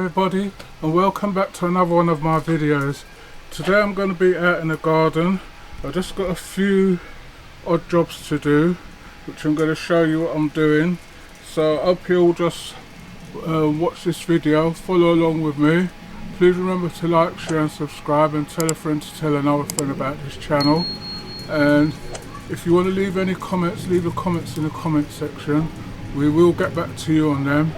everybody, and welcome back to another one of my videos. Today I'm going to be out in the garden. I've just got a few odd jobs to do, which I'm going to show you what I'm doing. So I hope you'll just watch this video, follow along with me. Please remember to like, share and subscribe, and tell a friend to tell another friend about this channel. And if you want to leave any comments, leave the comments in the comment section. We will get back to you on them.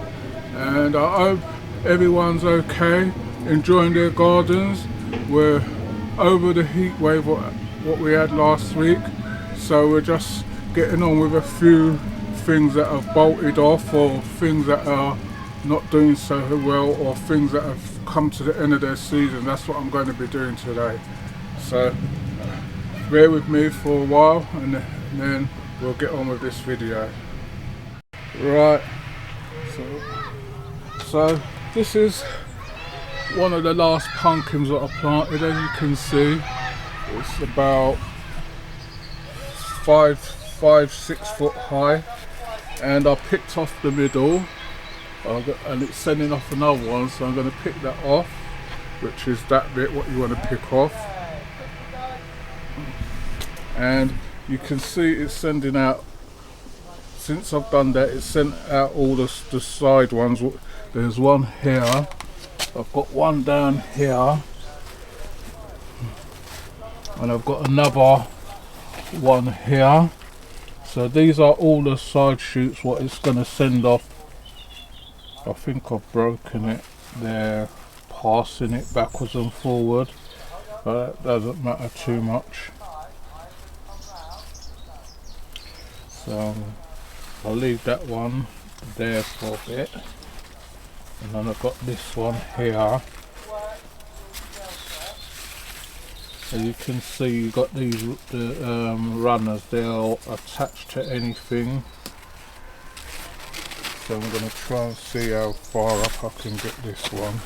And I hope everyone's okay, enjoying their gardens. We're over the heat wave what we had last week, so we're just getting on with a few things that have bolted off, or things that are not doing so well, or things that have come to the end of their season. That's what I'm going to be doing today. So bear with me for a while, and then we'll get on with this video. Right, so this is one of the last pumpkins that I planted. As you can see, it's about 6 foot high, and I picked off the middle, and it's sending off another one, so I'm going to pick that off, which is that bit what you want to pick off. And you can see it's sending out, since I've done that, it's sent out all the side ones. There's one here, I've got one down here, and I've got another one here. So these are all the side shoots what it's going to send off. I think I've broken it there, passing it backwards and forward, but that doesn't matter too much. So I'll leave that one there for a bit, and then I've got this one here. As you can see, you've got these runners, they'll attach to anything. So I'm going to try and see how far up I can get this one.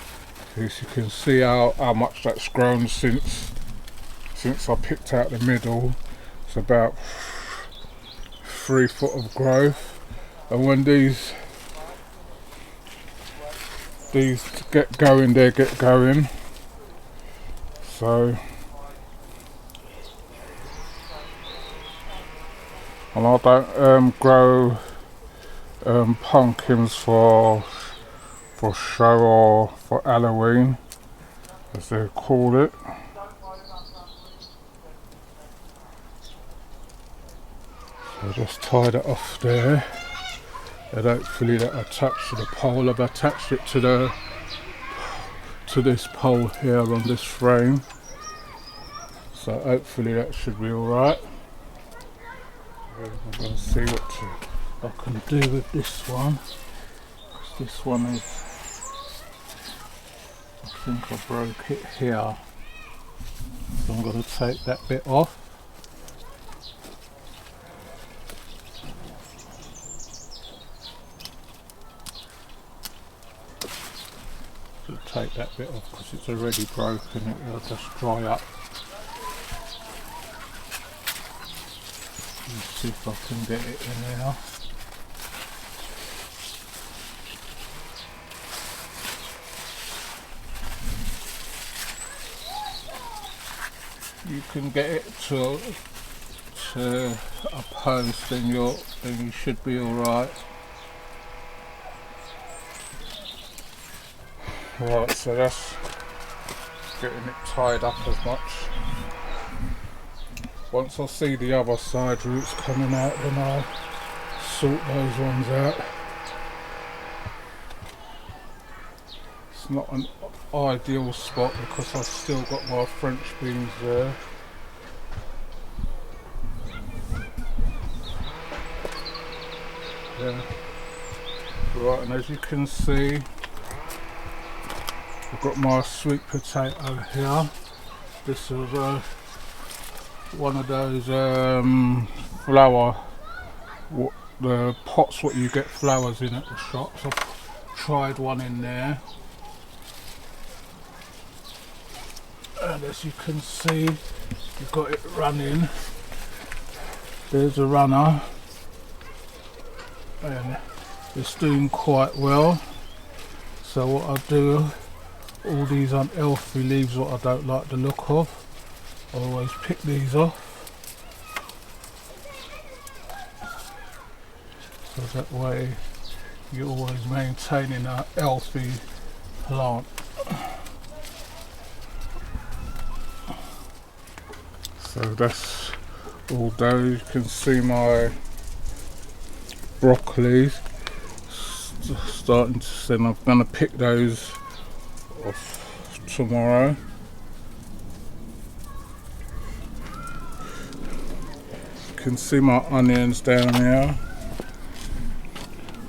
As you can see how much that's grown since I picked out the middle. It's about 3 foot of growth, and when these get going, they get going. So, and I don't grow pumpkins for show or for Halloween, as they call it. So just tie that off there, and hopefully that attached to the pole. I've attached it to this pole here on this frame, so hopefully that should be alright. I'm going to see what I can do with this one, because this one is, I think I broke it here, so I'm going to take that bit off. To take that bit off because it's already broken, it will just dry up. Let's see if I can get it in now. You can get it to a post, then you should be alright. Right, so that's getting it tied up as much. Once I see the other side roots coming out, then I'll sort those ones out. It's not an ideal spot because I've still got my French beans there. Yeah. Right, and as you can see, I've got my sweet potato here. This is one of those the pots what you get flowers in at the shops. I've tried one in there, and as you can see, you've got it running. There's a runner, and it's doing quite well. So what I do, all these unhealthy leaves what I don't like the look of, I always pick these off. So that way you're always maintaining a healthy plant. So that's all done. You can see my broccoli starting to send. I'm going to pick those off tomorrow. You can see my onions down here.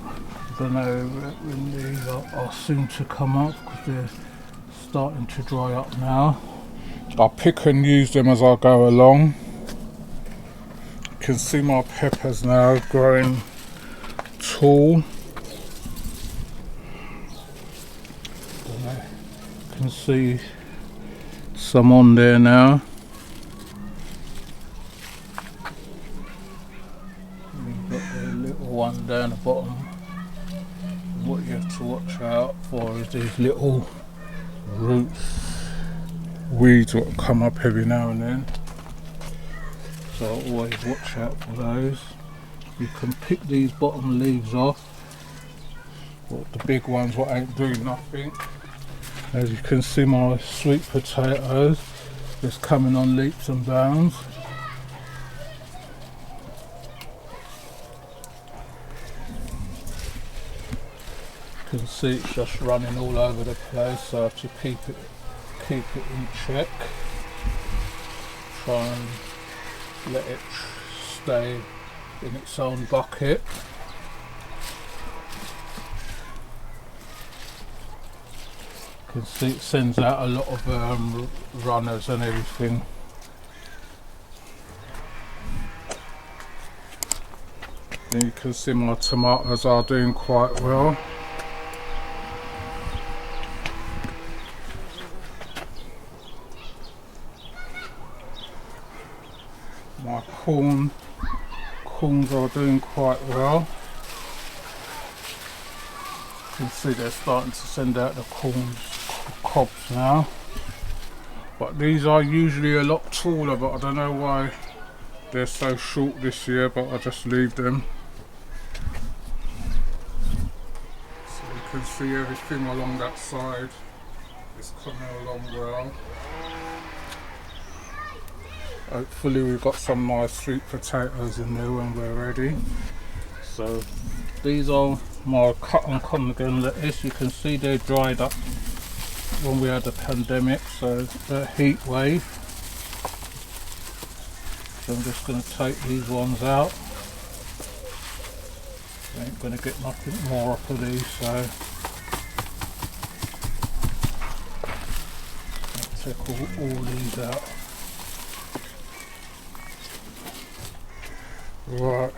I don't know when these are soon to come up because they're starting to dry up now. I'll pick and use them as I go along. You can see my peppers now growing tall. You can see some on there now. You've got the little one down the bottom. What you have to watch out for is these little roots. Weeds will come up every now and then, so always watch out for those. You can pick these bottom leaves off, but the big ones what ain't doing nothing. As you can see, my sweet potatoes is coming on leaps and bounds. You can see it's just running all over the place, so I have to keep it in check. Try and let it stay in its own bucket. You can see it sends out a lot of runners and everything. Then you can see my tomatoes are doing quite well. My corns are doing quite well. You can see they're starting to send out the cobs now. But these are usually a lot taller, but I don't know why they're so short this year, but I just leave them. So you can see everything along that side is coming along well. Hopefully we've got some nice sweet potatoes in there when we're ready. So these are my cut and Congan lettuce. You can see they dried up when we had the pandemic, so the heat wave. So I'm just going to take these ones out. I ain't going to get nothing more off of these, so I'll take all these out. Right,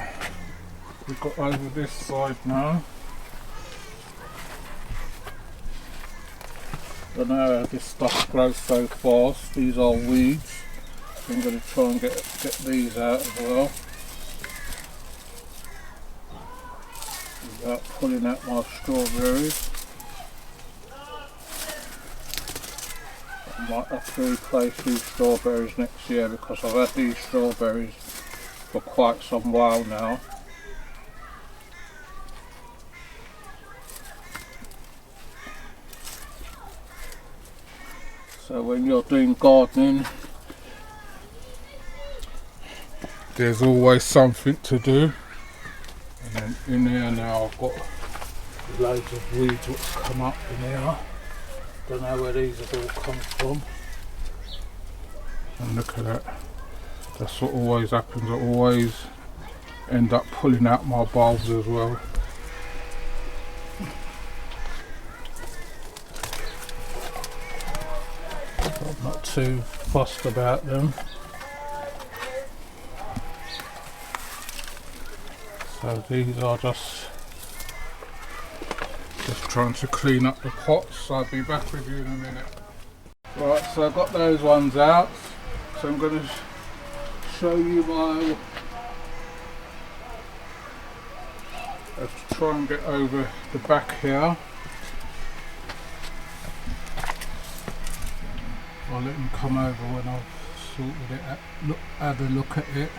we've got over this side now. I don't know how this stuff grows so fast. These are weeds. I'm going to try and get these out as well. Without pulling out my strawberries. I might have to replace these strawberries next year because I've had these strawberries for quite some while now. So when you're doing gardening, there's always something to do. And then in here now I've got loads of weeds which come up in here. Don't know where these have all come from. And look at that. That's what always happens. I always end up pulling out my bulbs as well. I'm not too fussed about them. So these are just trying to clean up the pots. So I'll be back with you in a minute. Right, so I've got those ones out. So I'm going to show you my, I have to try and get over the back here. I'll let him come over when I've sorted it out, had a look at it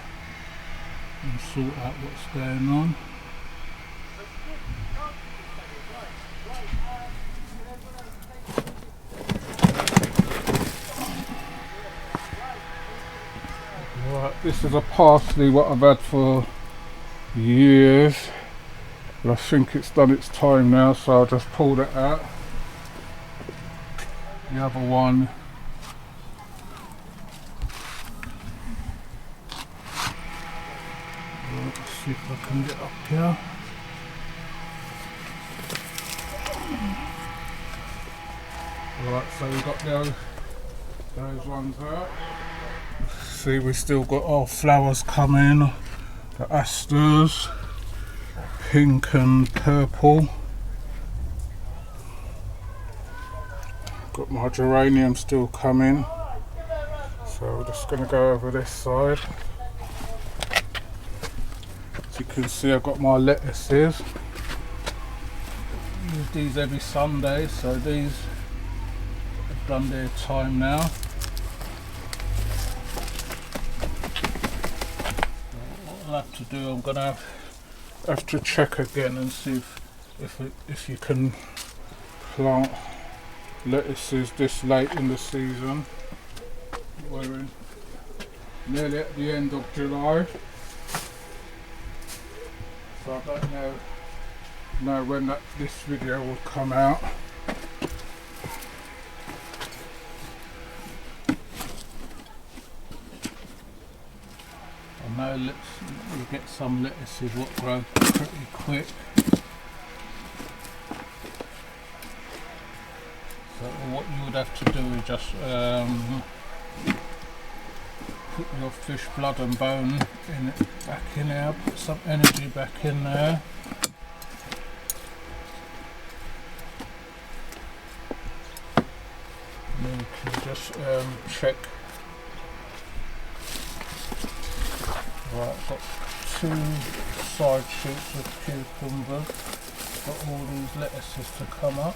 and sort out what's going on. Right, this is a parsley what I've had for years, but I think it's done its time now, so I'll just pull it out. The other one, let's see if I can get up here. Right, so we've got those ones out. See, we still got our flowers coming, the asters, pink and purple. Got my geranium still coming, so we're just going to go over this side. As you can see, I've got my lettuces. Use these every Sunday, so these have done their time now. What I'll have to do, I'm going to have to check again and see if you can plant lettuces this late in the season. We're nearly at the end of July, so I don't know when this video will come out. I know you get some lettuces what grow pretty quick. So what you would have to do is just put your fish blood and bone back in there, put some energy back in there. And then you can just check. Right, I've got 2 side shoots of cucumbers. Got all these lettuces to come up.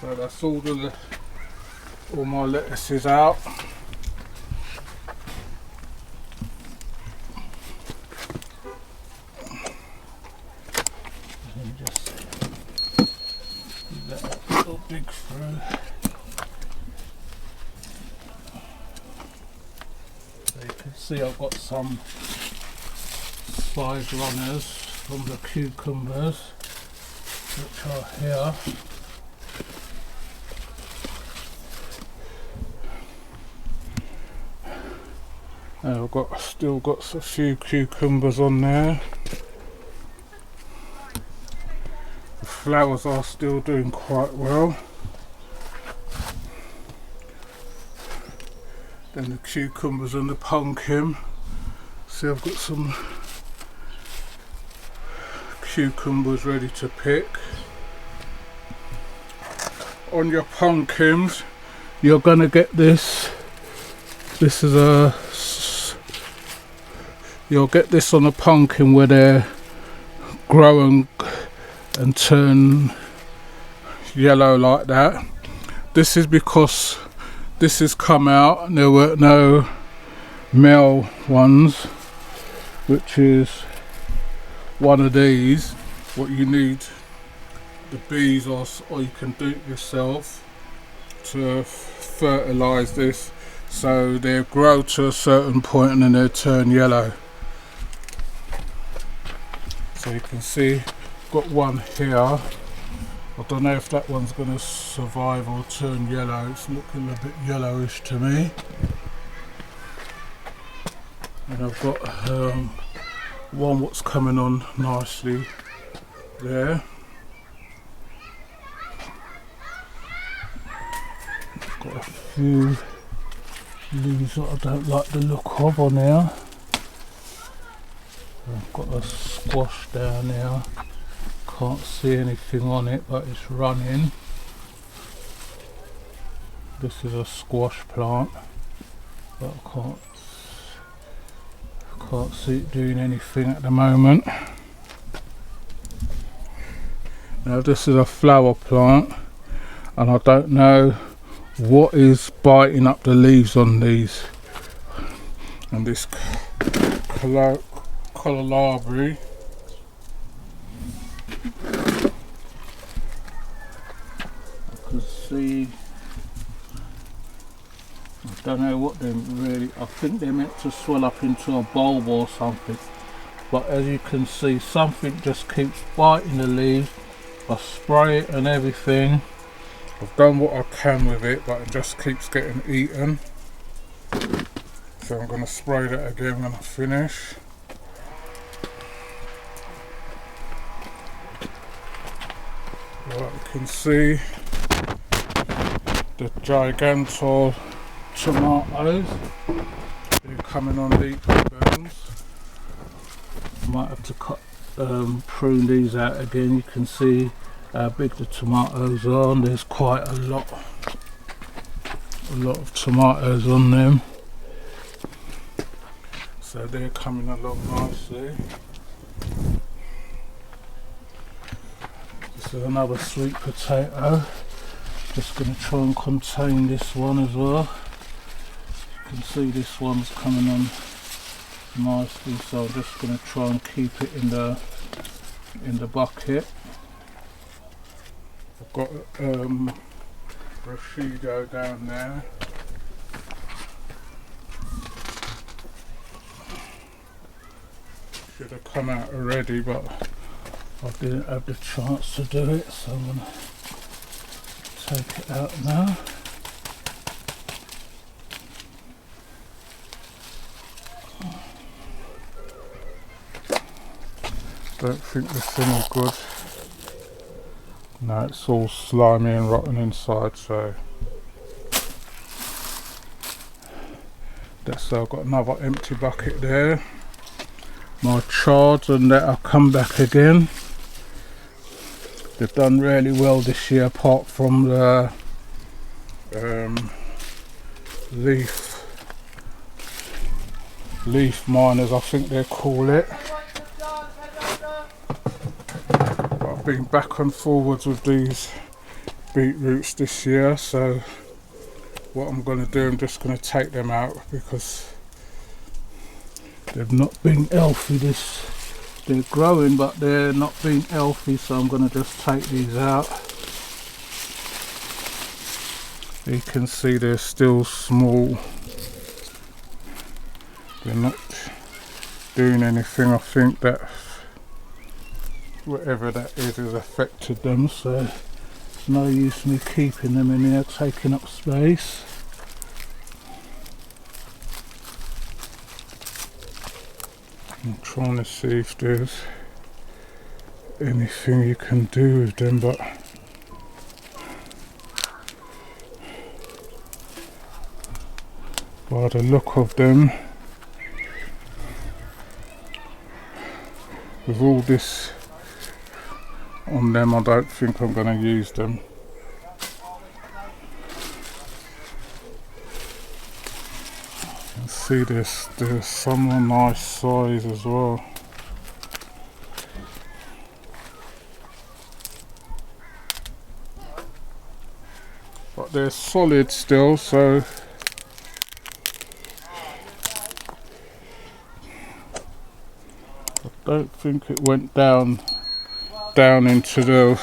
So that's all my lettuces out. And just let that little dig through. So you can see I've got some side runners from the cucumbers, which are here. I've still got a few cucumbers on there. The flowers are still doing quite well. Then the cucumbers and the pumpkin. See, I've got some cucumbers ready to pick. On your pumpkins, you're gonna get this. This is you'll get this on a pumpkin where they grow and turn yellow like that. This is because this has come out and there were no male ones, which is one of these. What you need, the bees, or you can do it yourself to fertilise this, so they grow to a certain point and then they turn yellow. So you can see, got one here. I don't know if that one's going to survive or turn yellow. It's looking a bit yellowish to me. And I've got one what's coming on nicely there. Got a few leaves that I don't like the look of on here. I've got a squash down here. Can't see anything on it, but it's running. This is a squash plant, but I can't see it doing anything at the moment. Now this is a flower plant, and I don't know what is biting up the leaves on these. And this kohlrabi, I can see, I don't know what they're really, I think they're meant to swell up into a bulb or something, but as you can see, something just keeps biting the leaves. I spray it and everything, I've done what I can with it, but it just keeps getting eaten. So I'm going to spray that again when I finish. Like you can see, the gigantor tomatoes, they're coming on leaf burns. Might have to cut, prune these out again. You can see how big the tomatoes are, and there's quite a lot of tomatoes on them. So they're coming along nicely. This is another sweet potato. Just going to try and contain this one as well. You can see this one's coming on nicely, so I'm just going to try and keep it in the bucket. I've got Rashido down there. Should have come out already, but I didn't have the chance to do it, so I'm going to take it out now. Don't think this thing is good. No, it's all slimy and rotten inside, so that's, I've got another empty bucket there. My chards and that have come back again. They've done really well this year, apart from the leaf miners, I think they call it. But I've been back and forwards with these beetroots this year, so what I'm going to do, I'm just going to take them out because they've not been healthy. They're growing, but they're not being healthy, so I'm going to just take these out. You can see they're still small. They're not doing anything. I think that whatever that is has affected them, so it's no use me keeping them in there, taking up space. I'm trying to see if there's anything you can do with them, but by the look of them, with all this on them, I don't think I'm going to use them. See this, there's some a nice size as well. But they're solid still, so I don't think it went down into the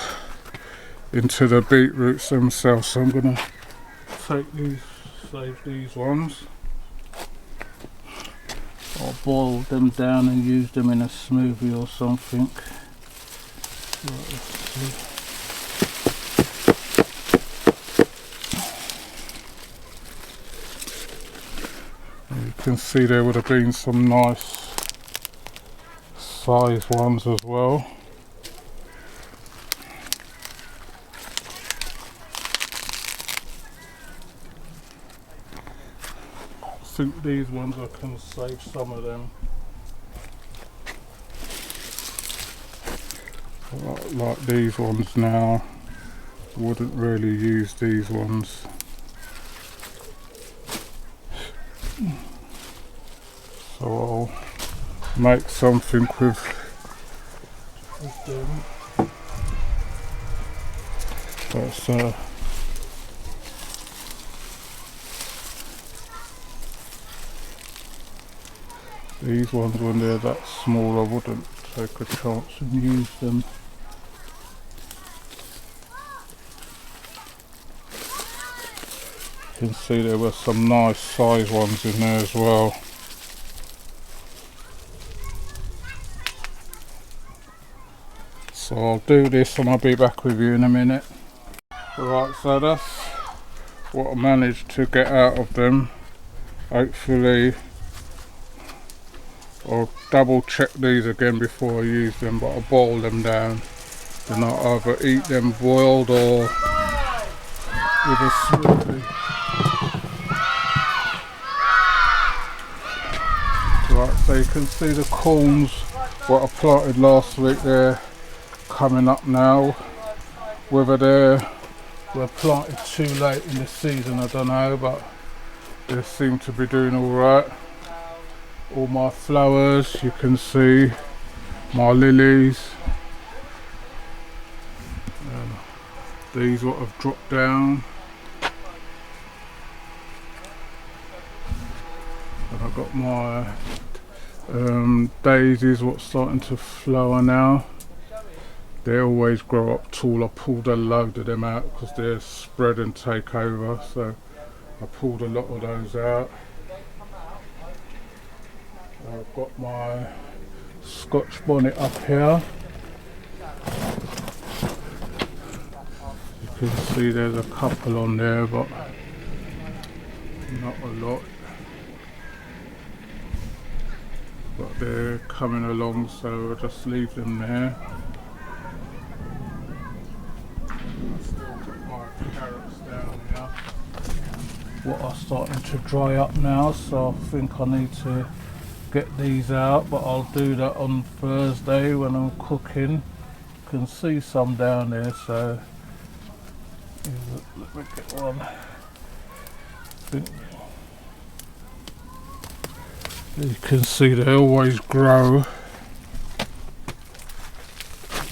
beetroots themselves, so I'm gonna take these, save these ones. I'll boil them down and use them in a smoothie or something. Right, let's see. You can see there would have been some nice size ones as well. I think these ones I can save some of them. Like these ones now, wouldn't really use these ones. So I'll make something with them. That's these ones, when they're that small, I wouldn't take a chance and use them. You can see there were some nice size ones in there as well. So I'll do this and I'll be back with you in a minute. Right, so that's what I managed to get out of them. Hopefully I'll double check these again before I use them, but I'll boil them down. Then I'll either eat them boiled or with a smoothie. Right, so you can see the corns, what I planted last week, they're coming up now. Whether they were planted too late in the season, I don't know, but they seem to be doing alright. All my flowers, you can see my lilies. These what have dropped down. And I've got my daisies what's starting to flower now. They always grow up tall. I pulled a load of them out because they're spread and take over, so I pulled a lot of those out. I've got my Scotch bonnet up here. You can see there's a couple on there, but not a lot. But they're coming along, so I'll just leave them there. I've still got my carrots down here. What are starting to dry up now, so I think I need to get these out, but I'll do that on Thursday when I'm cooking. You can see some down there, so let me get one. You can see they always grow,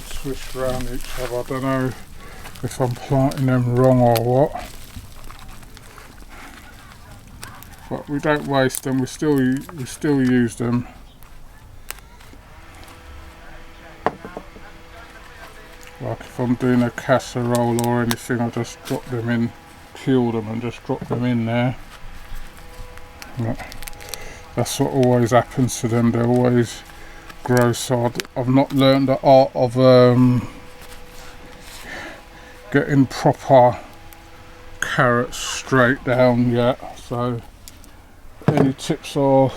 swish around each other. I don't know if I'm planting them wrong or what, but we don't waste them. We still use them. Like if I'm doing a casserole or anything, I just drop them in, peel them and just drop them in there. That's what always happens to them. They always grow. So I've not learned the art of getting proper carrots straight down yet. So any tips on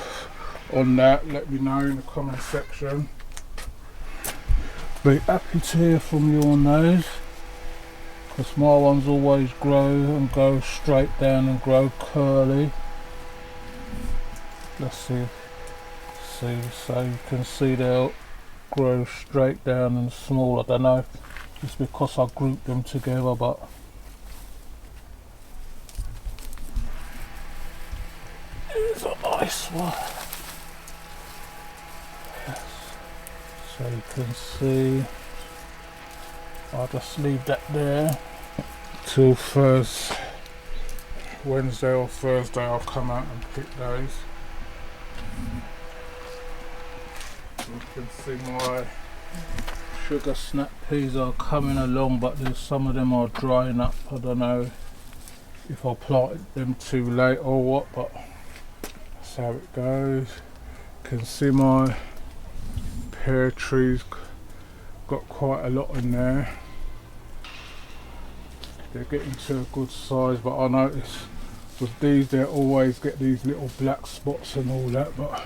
that, let me know in the comment section. Be happy to hear from you on those, because my ones always grow and go straight down and grow curly. Let's see, so you can see they'll grow straight down and small. I don't know if it's because I grouped them together, but it's a nice one. Yes. So you can see, I'll just leave that there till first Wednesday or Thursday. I'll come out and pick those. You can see my sugar snap peas are coming along, but there's some of them are drying up. I don't know if I planted them too late or what, but that's how it goes. You can see my pear trees got quite a lot in there. They're getting to a good size, but I notice with these they always get these little black spots and all that. But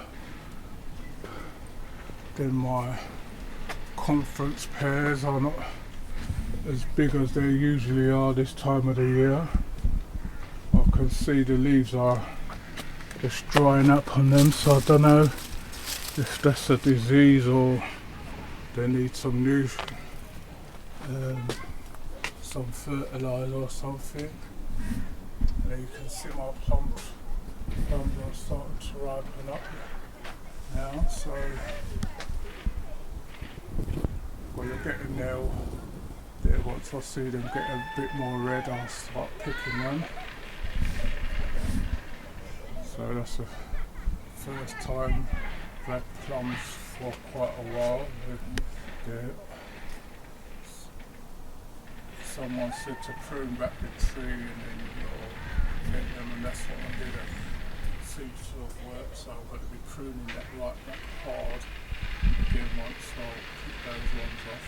then my conference pears are not as big as they usually are this time of the year. I can see the leaves are just drying up on them, so I don't know if that's a disease or they need some new some fertilizer or something. There you can see my plums are starting to ripen up now, so when you're getting there, they'll once I see them get a bit more red, I'll start picking them. So that's the first time I've had plums for quite a while. Someone said to prune back the tree and then you'll get them, and that's what I did. It seems to have worked, so I'm going to be pruning that right back hard again once I'll pick those ones off.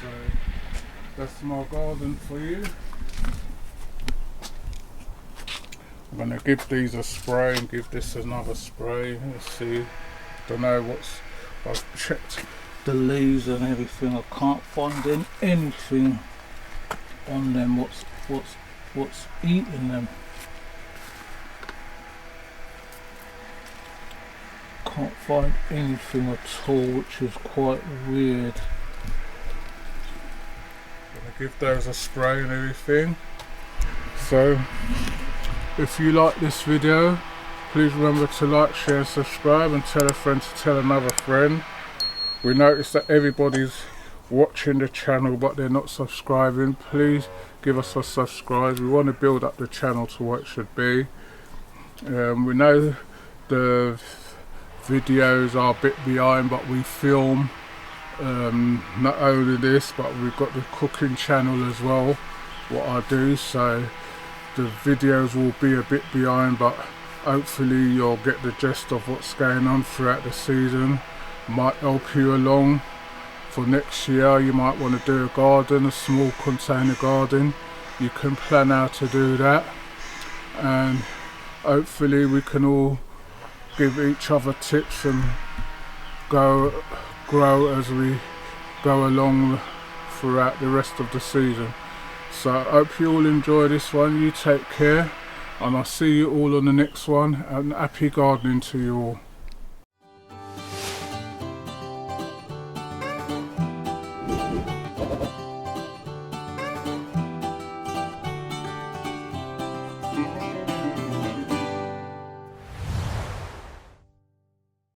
So that's my garden for you. I'm going to give these a spray and give this another spray. Let's see. Don't know what's. I've checked the leaves and everything. I can't find anything on them. What's eating them? Can't find anything at all, which is quite weird. Gonna give those a spray and everything. So if you like this video, please remember to like, share, subscribe, and tell a friend to tell another friend. We noticed that everybody's watching the channel but they're not subscribing. Please give us a subscribe. We want to build up the channel to what it should be. We know the videos are a bit behind, but we film not only this, but we've got the cooking channel as well, what I do, so the videos will be a bit behind, but hopefully you'll get the gist of what's going on throughout the season. Might help you along for next year. You might want to do a garden, a small container garden. You can plan how to do that, and hopefully we can all give each other tips and grow as we go along throughout the rest of the season. So I hope you all enjoy this one. You take care, and I'll see you all on the next one, and happy gardening to you all.